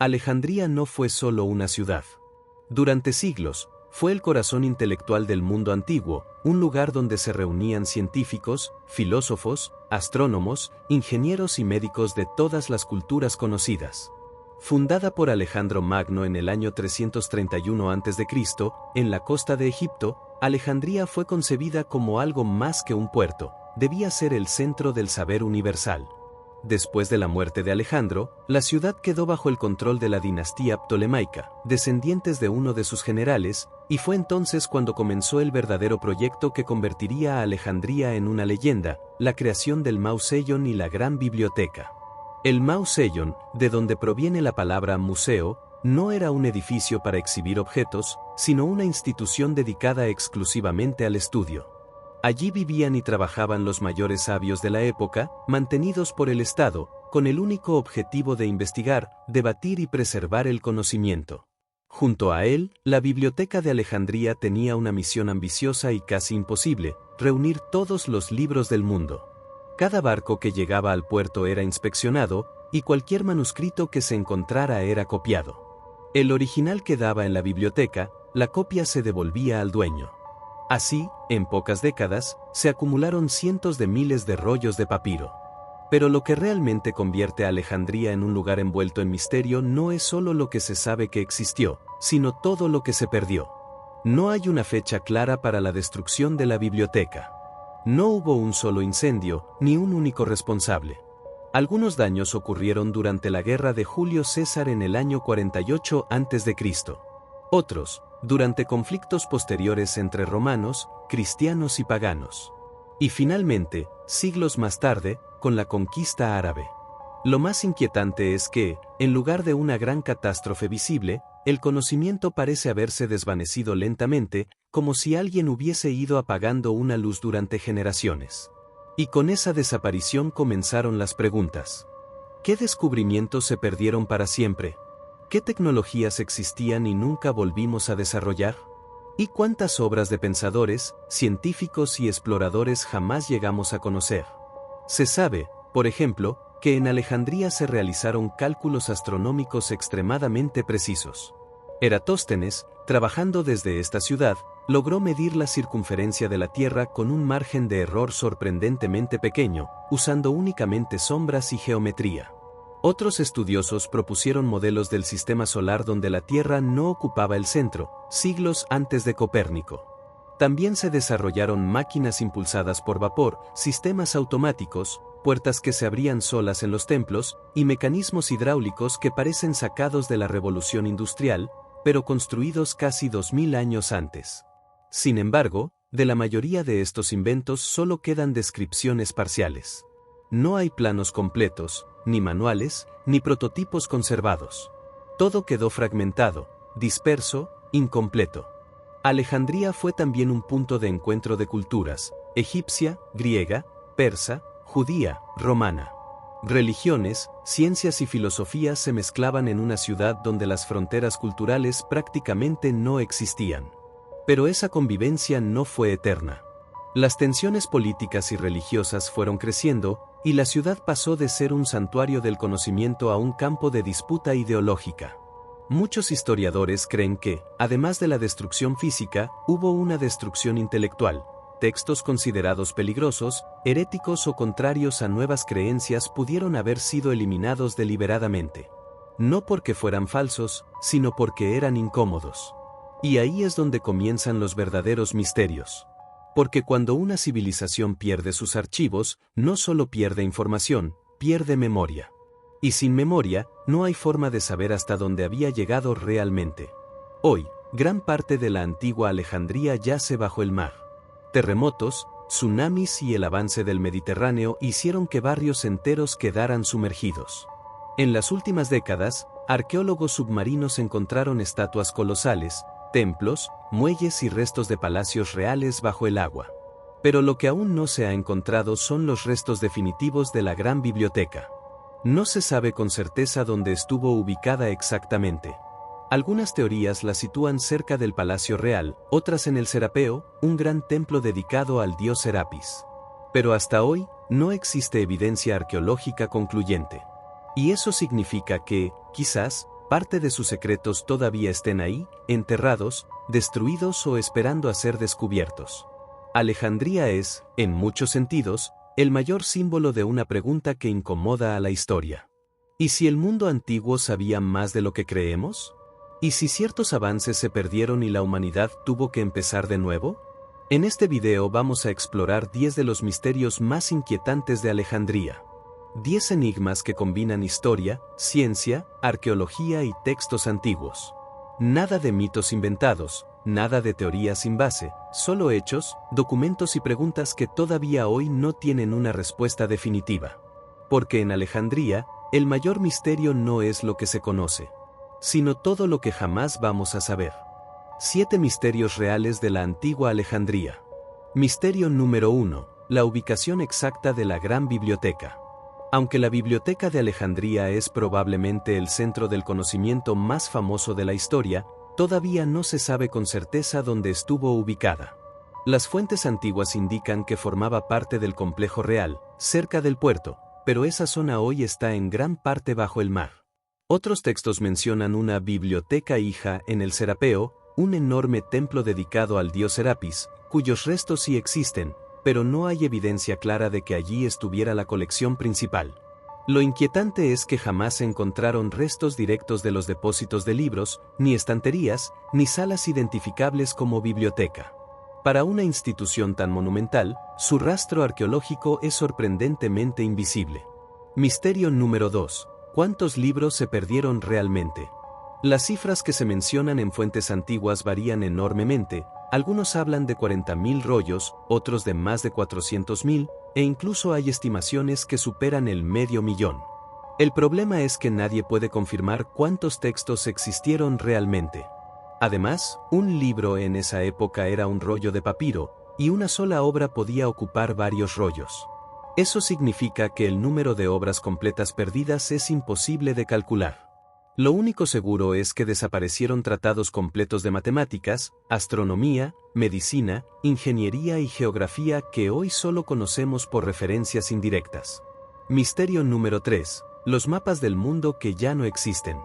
Alejandría no fue solo una ciudad. Durante siglos, fue el corazón intelectual del mundo antiguo, un lugar donde se reunían científicos, filósofos, astrónomos, ingenieros y médicos de todas las culturas conocidas. Fundada por Alejandro Magno en el año 331 a.C., en la costa de Egipto, Alejandría fue concebida como algo más que un puerto, debía ser el centro del saber universal. Después de la muerte de Alejandro, la ciudad quedó bajo el control de la dinastía ptolemaica, descendientes de uno de sus generales, y fue entonces cuando comenzó el verdadero proyecto que convertiría a Alejandría en una leyenda, la creación del Mausolleum y la gran biblioteca. El Mausolleum, de donde proviene la palabra museo, no era un edificio para exhibir objetos, sino una institución dedicada exclusivamente al estudio. Allí vivían y trabajaban los mayores sabios de la época, mantenidos por el Estado, con el único objetivo de investigar, debatir y preservar el conocimiento. Junto a él, la Biblioteca de Alejandría tenía una misión ambiciosa y casi imposible: reunir todos los libros del mundo. Cada barco que llegaba al puerto era inspeccionado, y cualquier manuscrito que se encontrara era copiado. El original quedaba en la biblioteca, la copia se devolvía al dueño. Así, en pocas décadas, se acumularon cientos de miles de rollos de papiro. Pero lo que realmente convierte a Alejandría en un lugar envuelto en misterio no es solo lo que se sabe que existió, sino todo lo que se perdió. No hay una fecha clara para la destrucción de la biblioteca. No hubo un solo incendio, ni un único responsable. Algunos daños ocurrieron durante la guerra de Julio César en el año 48 a.C. Otros, durante conflictos posteriores entre romanos, cristianos y paganos. Y finalmente, siglos más tarde, con la conquista árabe. Lo más inquietante es que, en lugar de una gran catástrofe visible, el conocimiento parece haberse desvanecido lentamente, como si alguien hubiese ido apagando una luz durante generaciones. Y con esa desaparición comenzaron las preguntas. ¿Qué descubrimientos se perdieron para siempre? ¿Qué tecnologías existían y nunca volvimos a desarrollar? ¿Y cuántas obras de pensadores, científicos y exploradores jamás llegamos a conocer? Se sabe, por ejemplo, que en Alejandría se realizaron cálculos astronómicos extremadamente precisos. Eratóstenes, trabajando desde esta ciudad, logró medir la circunferencia de la Tierra con un margen de error sorprendentemente pequeño, usando únicamente sombras y geometría. Otros estudiosos propusieron modelos del sistema solar donde la Tierra no ocupaba el centro, siglos antes de Copérnico. También se desarrollaron máquinas impulsadas por vapor, sistemas automáticos, puertas que se abrían solas en los templos, y mecanismos hidráulicos que parecen sacados de la Revolución Industrial, pero construidos casi 2000 años antes. Sin embargo, de la mayoría de estos inventos solo quedan descripciones parciales. No hay planos completos, ni manuales, ni prototipos conservados. Todo quedó fragmentado, disperso, incompleto. Alejandría fue también un punto de encuentro de culturas: egipcia, griega, persa, judía, romana. Religiones, ciencias y filosofías se mezclaban en una ciudad donde las fronteras culturales prácticamente no existían. Pero esa convivencia no fue eterna. Las tensiones políticas y religiosas fueron creciendo, y la ciudad pasó de ser un santuario del conocimiento a un campo de disputa ideológica. Muchos historiadores creen que, además de la destrucción física, hubo una destrucción intelectual. Textos considerados peligrosos, heréticos o contrarios a nuevas creencias pudieron haber sido eliminados deliberadamente. No porque fueran falsos, sino porque eran incómodos. Y ahí es donde comienzan los verdaderos misterios. Porque cuando una civilización pierde sus archivos, no solo pierde información, pierde memoria. Y sin memoria, no hay forma de saber hasta dónde había llegado realmente. Hoy, gran parte de la antigua Alejandría yace bajo el mar. Terremotos, tsunamis y el avance del Mediterráneo hicieron que barrios enteros quedaran sumergidos. En las últimas décadas, arqueólogos submarinos encontraron estatuas colosales, templos, muelles y restos de palacios reales bajo el agua. Pero lo que aún no se ha encontrado son los restos definitivos de la gran biblioteca. No se sabe con certeza dónde estuvo ubicada exactamente. Algunas teorías la sitúan cerca del Palacio Real, otras en el Serapeo, un gran templo dedicado al dios Serapis. Pero hasta hoy, no existe evidencia arqueológica concluyente. Y eso significa que, quizás, parte de sus secretos todavía estén ahí, enterrados, destruidos o esperando a ser descubiertos. Alejandría es, en muchos sentidos, el mayor símbolo de una pregunta que incomoda a la historia. ¿Y si el mundo antiguo sabía más de lo que creemos? ¿Y si ciertos avances se perdieron y la humanidad tuvo que empezar de nuevo? En este video vamos a explorar 10 de los misterios más inquietantes de Alejandría. 10 enigmas que combinan historia, ciencia, arqueología y textos antiguos. Nada de mitos inventados, nada de teorías sin base, solo hechos, documentos y preguntas que todavía hoy no tienen una respuesta definitiva. Porque en Alejandría, el mayor misterio no es lo que se conoce, sino todo lo que jamás vamos a saber. 7 misterios reales de la antigua Alejandría. Misterio número 1. La ubicación exacta de la Gran Biblioteca. Aunque la Biblioteca de Alejandría es probablemente el centro del conocimiento más famoso de la historia, todavía no se sabe con certeza dónde estuvo ubicada. Las fuentes antiguas indican que formaba parte del complejo real, cerca del puerto, pero esa zona hoy está en gran parte bajo el mar. Otros textos mencionan una biblioteca hija en el Serapeo, un enorme templo dedicado al dios Serapis, cuyos restos sí existen, pero no hay evidencia clara de que allí estuviera la colección principal. Lo inquietante es que jamás se encontraron restos directos de los depósitos de libros, ni estanterías, ni salas identificables como biblioteca. Para una institución tan monumental, su rastro arqueológico es sorprendentemente invisible. Misterio número 2. ¿Cuántos libros se perdieron realmente? Las cifras que se mencionan en fuentes antiguas varían enormemente. Algunos hablan de 40.000 rollos, otros de más de 400.000, e incluso hay estimaciones que superan el 500.000. El problema es que nadie puede confirmar cuántos textos existieron realmente. Además, un libro en esa época era un rollo de papiro, y una sola obra podía ocupar varios rollos. Eso significa que el número de obras completas perdidas es imposible de calcular. Lo único seguro es que desaparecieron tratados completos de matemáticas, astronomía, medicina, ingeniería y geografía que hoy solo conocemos por referencias indirectas. Misterio número 3. Los mapas del mundo que ya no existen.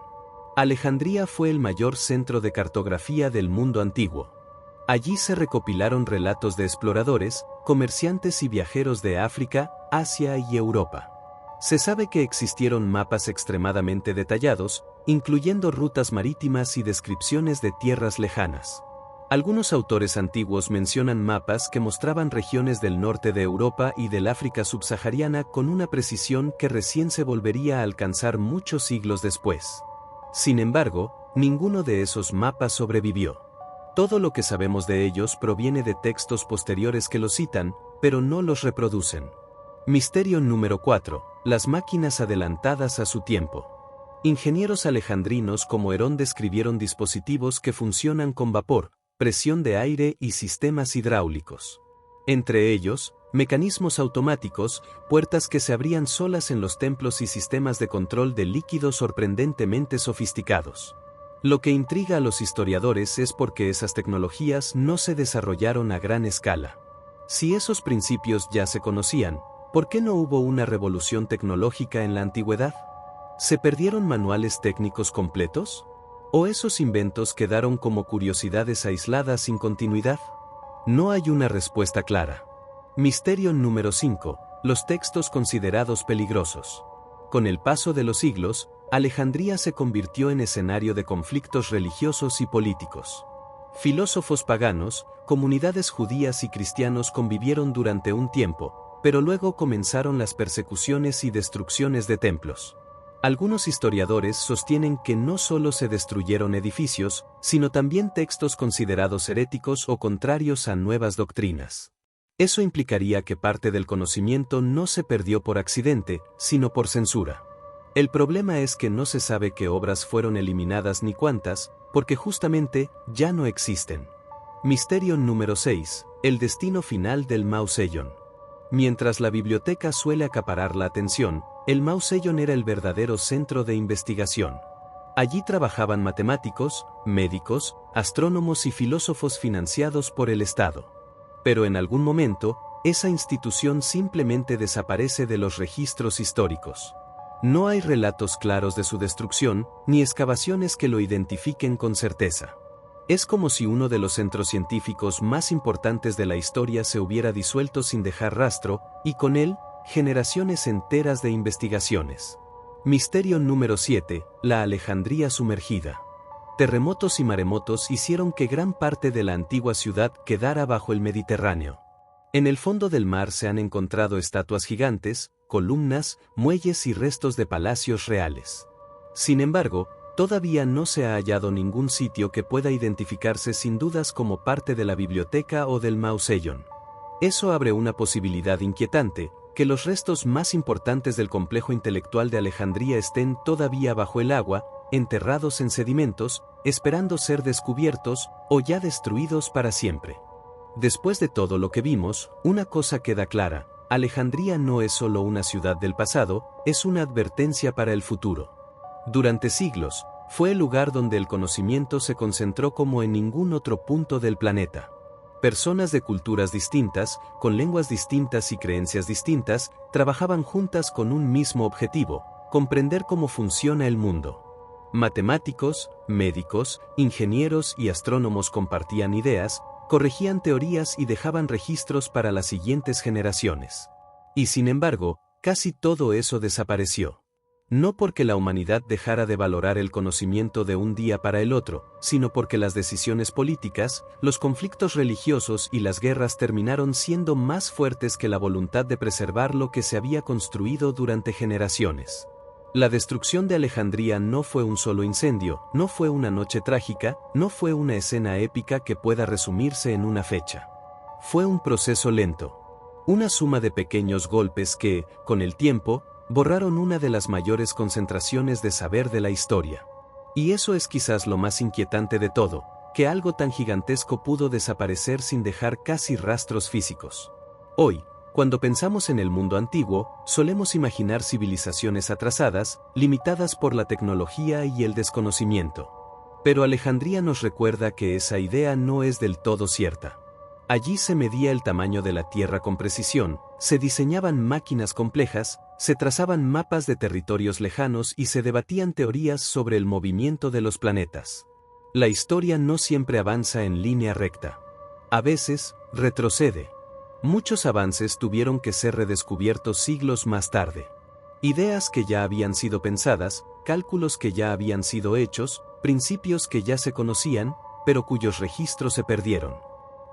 Alejandría fue el mayor centro de cartografía del mundo antiguo. Allí se recopilaron relatos de exploradores, comerciantes y viajeros de África, Asia y Europa. Se sabe que existieron mapas extremadamente detallados, incluyendo rutas marítimas y descripciones de tierras lejanas. Algunos autores antiguos mencionan mapas que mostraban regiones del norte de Europa y del África subsahariana con una precisión que recién se volvería a alcanzar muchos siglos después. Sin embargo, ninguno de esos mapas sobrevivió. Todo lo que sabemos de ellos proviene de textos posteriores que los citan, pero no los reproducen. Misterio número 4. Las máquinas adelantadas a su tiempo. Ingenieros alejandrinos como Herón describieron dispositivos que funcionan con vapor, presión de aire y sistemas hidráulicos. Entre ellos, mecanismos automáticos, puertas que se abrían solas en los templos y sistemas de control de líquidos sorprendentemente sofisticados. Lo que intriga a los historiadores es por qué esas tecnologías no se desarrollaron a gran escala. Si esos principios ya se conocían, ¿por qué no hubo una revolución tecnológica en la antigüedad? ¿Se perdieron manuales técnicos completos? ¿O esos inventos quedaron como curiosidades aisladas sin continuidad? No hay una respuesta clara. Misterio número 5. Los textos considerados peligrosos. Con el paso de los siglos, Alejandría se convirtió en escenario de conflictos religiosos y políticos. Filósofos paganos, comunidades judías y cristianos convivieron durante un tiempo, pero luego comenzaron las persecuciones y destrucciones de templos. Algunos historiadores sostienen que no solo se destruyeron edificios, sino también textos considerados heréticos o contrarios a nuevas doctrinas. Eso implicaría que parte del conocimiento no se perdió por accidente, sino por censura. El problema es que no se sabe qué obras fueron eliminadas ni cuántas, porque justamente ya no existen. Misterio número 6. El destino final del Mao Zedong. Mientras la biblioteca suele acaparar la atención, el Mao Zedong era el verdadero centro de investigación. Allí trabajaban matemáticos, médicos, astrónomos y filósofos financiados por el Estado. Pero en algún momento, esa institución simplemente desaparece de los registros históricos. No hay relatos claros de su destrucción, ni excavaciones que lo identifiquen con certeza. Es como si uno de los centros científicos más importantes de la historia se hubiera disuelto sin dejar rastro, y con él, generaciones enteras de investigaciones. Misterio número 7, la Alejandría sumergida. Terremotos y maremotos hicieron que gran parte de la antigua ciudad quedara bajo el Mediterráneo. En el fondo del mar se han encontrado estatuas gigantes, columnas, muelles y restos de palacios reales. Sin embargo, todavía no se ha hallado ningún sitio que pueda identificarse sin dudas como parte de la biblioteca o del Mausoleo. Eso abre una posibilidad inquietante, que los restos más importantes del complejo intelectual de Alejandría estén todavía bajo el agua, enterrados en sedimentos, esperando ser descubiertos, o ya destruidos para siempre. Después de todo lo que vimos, una cosa queda clara: Alejandría no es solo una ciudad del pasado, es una advertencia para el futuro. Durante siglos, fue el lugar donde el conocimiento se concentró como en ningún otro punto del planeta. Personas de culturas distintas, con lenguas distintas y creencias distintas, trabajaban juntas con un mismo objetivo: comprender cómo funciona el mundo. Matemáticos, médicos, ingenieros y astrónomos compartían ideas, corregían teorías y dejaban registros para las siguientes generaciones. Y sin embargo, casi todo eso desapareció. No porque la humanidad dejara de valorar el conocimiento de un día para el otro, sino porque las decisiones políticas, los conflictos religiosos y las guerras terminaron siendo más fuertes que la voluntad de preservar lo que se había construido durante generaciones. La destrucción de Alejandría no fue un solo incendio, no fue una noche trágica, no fue una escena épica que pueda resumirse en una fecha. Fue un proceso lento. Una suma de pequeños golpes que, con el tiempo, borraron una de las mayores concentraciones de saber de la historia. Y eso es quizás lo más inquietante de todo, que algo tan gigantesco pudo desaparecer sin dejar casi rastros físicos. Hoy, cuando pensamos en el mundo antiguo, solemos imaginar civilizaciones atrasadas, limitadas por la tecnología y el desconocimiento. Pero Alejandría nos recuerda que esa idea no es del todo cierta. Allí se medía el tamaño de la Tierra con precisión, se diseñaban máquinas complejas, se trazaban mapas de territorios lejanos y se debatían teorías sobre el movimiento de los planetas. La historia no siempre avanza en línea recta. A veces, retrocede. Muchos avances tuvieron que ser redescubiertos siglos más tarde. Ideas que ya habían sido pensadas, cálculos que ya habían sido hechos, principios que ya se conocían, pero cuyos registros se perdieron.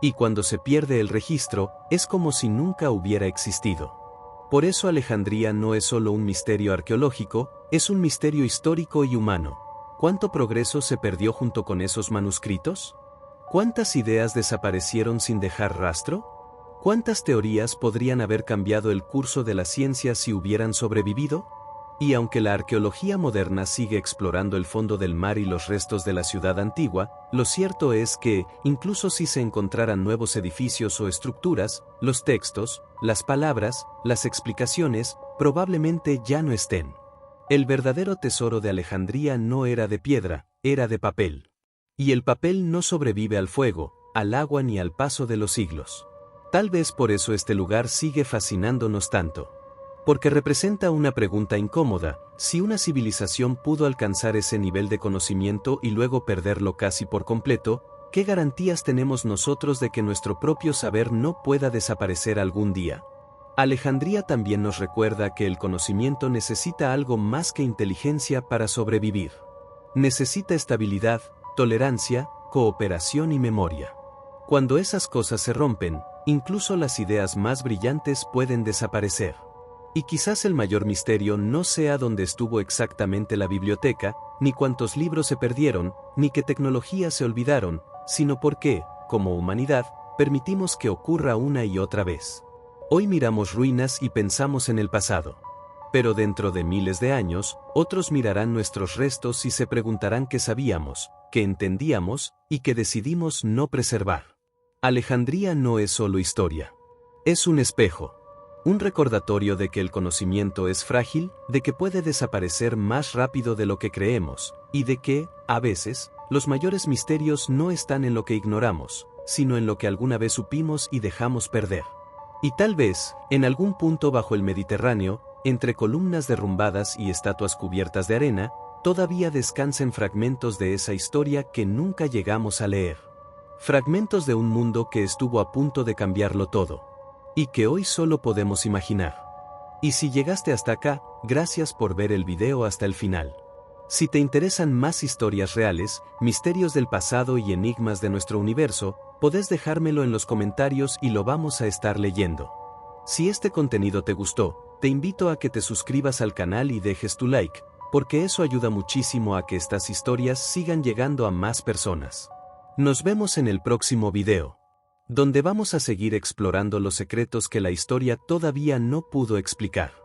Y cuando se pierde el registro, es como si nunca hubiera existido. Por eso Alejandría no es solo un misterio arqueológico, es un misterio histórico y humano. ¿Cuánto progreso se perdió junto con esos manuscritos? ¿Cuántas ideas desaparecieron sin dejar rastro? ¿Cuántas teorías podrían haber cambiado el curso de la ciencia si hubieran sobrevivido? Y aunque la arqueología moderna sigue explorando el fondo del mar y los restos de la ciudad antigua, lo cierto es que, incluso si se encontraran nuevos edificios o estructuras, los textos, las palabras, las explicaciones, probablemente ya no estén. El verdadero tesoro de Alejandría no era de piedra, era de papel. Y el papel no sobrevive al fuego, al agua ni al paso de los siglos. Tal vez por eso este lugar sigue fascinándonos tanto. Porque representa una pregunta incómoda: si una civilización pudo alcanzar ese nivel de conocimiento y luego perderlo casi por completo, ¿qué garantías tenemos nosotros de que nuestro propio saber no pueda desaparecer algún día? Alejandría también nos recuerda que el conocimiento necesita algo más que inteligencia para sobrevivir. Necesita estabilidad, tolerancia, cooperación y memoria. Cuando esas cosas se rompen, incluso las ideas más brillantes pueden desaparecer. Y quizás el mayor misterio no sea dónde estuvo exactamente la biblioteca, ni cuántos libros se perdieron, ni qué tecnologías se olvidaron, sino por qué, como humanidad, permitimos que ocurra una y otra vez. Hoy miramos ruinas y pensamos en el pasado. Pero dentro de miles de años, otros mirarán nuestros restos y se preguntarán qué sabíamos, qué entendíamos, y qué decidimos no preservar. Alejandría no es solo historia. Es un espejo. Un recordatorio de que el conocimiento es frágil, de que puede desaparecer más rápido de lo que creemos, y de que, a veces, los mayores misterios no están en lo que ignoramos, sino en lo que alguna vez supimos y dejamos perder. Y tal vez, en algún punto bajo el Mediterráneo, Entre columnas derrumbadas y estatuas cubiertas de arena, todavía descansan fragmentos de esa historia que nunca llegamos a leer. Fragmentos de un mundo que estuvo a punto de cambiarlo todo. Y que hoy solo podemos imaginar. Y si llegaste hasta acá, gracias por ver el video hasta el final. Si te interesan más historias reales, misterios del pasado y enigmas de nuestro universo, podés dejármelo en los comentarios y lo vamos a estar leyendo. Si este contenido te gustó, te invito a que te suscribas al canal y dejes tu like, porque eso ayuda muchísimo a que estas historias sigan llegando a más personas. Nos vemos en el próximo video, donde vamos a seguir explorando los secretos que la historia todavía no pudo explicar.